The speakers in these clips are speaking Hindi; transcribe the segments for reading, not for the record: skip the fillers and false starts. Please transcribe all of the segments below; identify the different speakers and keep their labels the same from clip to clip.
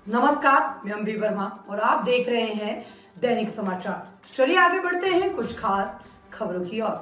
Speaker 1: नमस्कार, मैं अम्बी वर्मा और आप देख रहे हैं दैनिक समाचार। तो चलिए आगे बढ़ते हैं कुछ खास खबरों की ओर।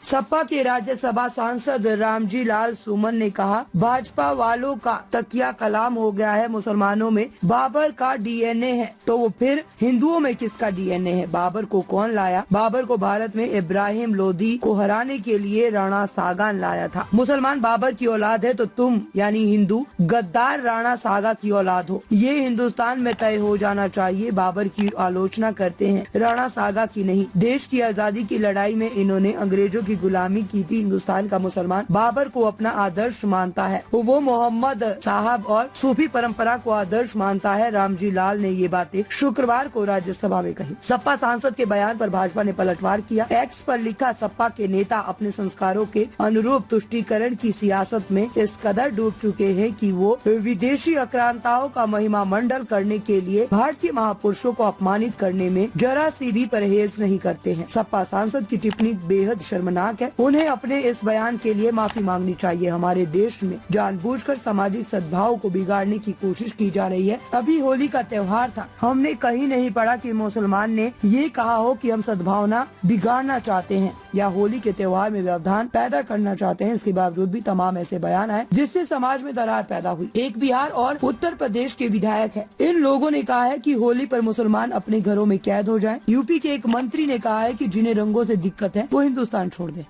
Speaker 1: सपा के राज्यसभा सांसद रामजी लाल सुमन ने कहा, भाजपा वालों का तकिया कलाम हो गया है। मुसलमानों में बाबर का डीएनए है तो वो फिर हिंदुओं में किसका डीएनए है? बाबर को कौन लाया? बाबर को भारत में इब्राहिम लोदी को हराने के लिए राणा सागा लाया था। मुसलमान बाबर की औलाद है तो तुम यानी हिंदू गद्दार राणा सागा की औलाद हो। ये हिंदुस्तान में तय हो जाना चाहिए। बाबर की आलोचना करते हैं, राणा सागा की नहीं। देश की आजादी की लड़ाई में इन्होंने अंग्रेजों की गुलामी की थी। हिंदुस्तान का मुसलमान बाबर को अपना आदर्श मानता है। वो मोहम्मद साहब और सूफी परंपरा को आदर्श मानता है। रामजी लाल ने ये बातें शुक्रवार को राज्यसभा में कही। सपा सांसद के बयान पर भाजपा ने पलटवार किया। एक्स पर लिखा, सपा के नेता अपने संस्कारों के अनुरूप तुष्टीकरण की सियासत में इस कदर डूब चुके हैं कि वो विदेशी आक्रांताओं का महिमा मंडल करने के लिए भारतीय महापुरुषों को अपमानित करने में जरा सी भी परहेज नहीं करते हैं। सपा सांसद की टिप्पणी बेहद शर्मनाक है। उन्हें अपने इस बयान के लिए माफी मांगनी चाहिए। हमारे देश में जानबूझकर सामाजिक सद्भाव को बिगाड़ने की कोशिश की जा रही है। अभी होली का त्योहार था, हमने कहीं नहीं पढ़ा कि मुसलमान ने ये कहा हो कि हम सद्भावना बिगाड़ना चाहते हैं या होली के त्योहार में व्यवधान पैदा करना चाहते हैं। इसके बावजूद भी तमाम ऐसे बयान आए जिससे समाज में दरार पैदा हुई। एक बिहार और उत्तर प्रदेश के विधायक है, इन लोगों ने कहा है कि होली पर मुसलमान अपने घरों में कैद हो जाएं। यूपी के एक मंत्री ने कहा है कि जिन्हें रंगों से दिक्कत है वो हिंदुस्तान छोड़ दें।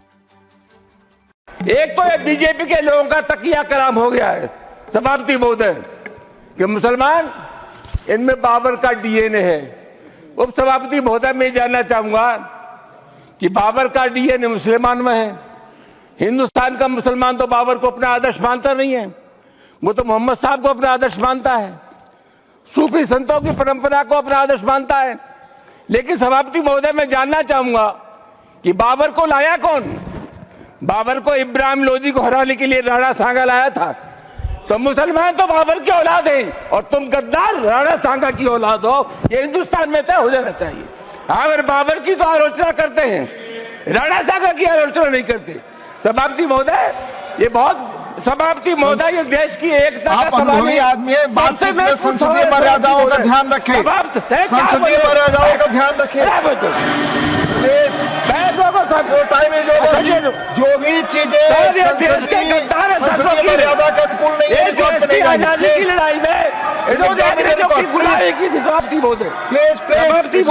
Speaker 2: एक तो बीजेपी के लोगों का तकिया कलाम हो गया है सभापति महोदय कि मुसलमान इनमें बाबर का डीएनए है। उप सभापति महोदय मैं जानना चाहूंगा कि बाबर का डीएनए मुसलमान में है। हिंदुस्तान का मुसलमान तो बाबर को अपना आदर्श मानता नहीं है, वो तो मोहम्मद साहब को अपना आदर्श मानता है, सूफी संतों की परंपरा को अपना आदर्श मानता है। लेकिन सभापति महोदय मैं जानना चाहूंगा कि बाबर को लाया कौन? बाबर को इब्राहिम लोदी को हराने के लिए राणा सांगा लाया था। तो मुसलमान तो बाबर की औलाद है और तुम गद्दार राणा सांगा की औलाद हो। ये हिंदुस्तान में तय हो जाना चाहिए। अगर बाबर की तो आलोचना करते हैं, राणा सांगा की आलोचना नहीं करते। सभापति महोदय ये बहुत सभापति महोदय ये देश की एकता का
Speaker 3: अनुभवी आदमी है। बातचीत में संसदीय मर्यादाओं का ध्यान रखें। संसदीय मर्यादाओं का ध्यान रखें। टाइम है जो भी चीजें संसदीय मर्यादा का अनुकूल नहीं है।
Speaker 2: आजादी की लड़ाई में इन्होंने अंग्रेजों की गुलामी की थी। सभापति महोदय
Speaker 3: please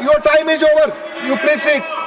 Speaker 3: your time is over, you please sit.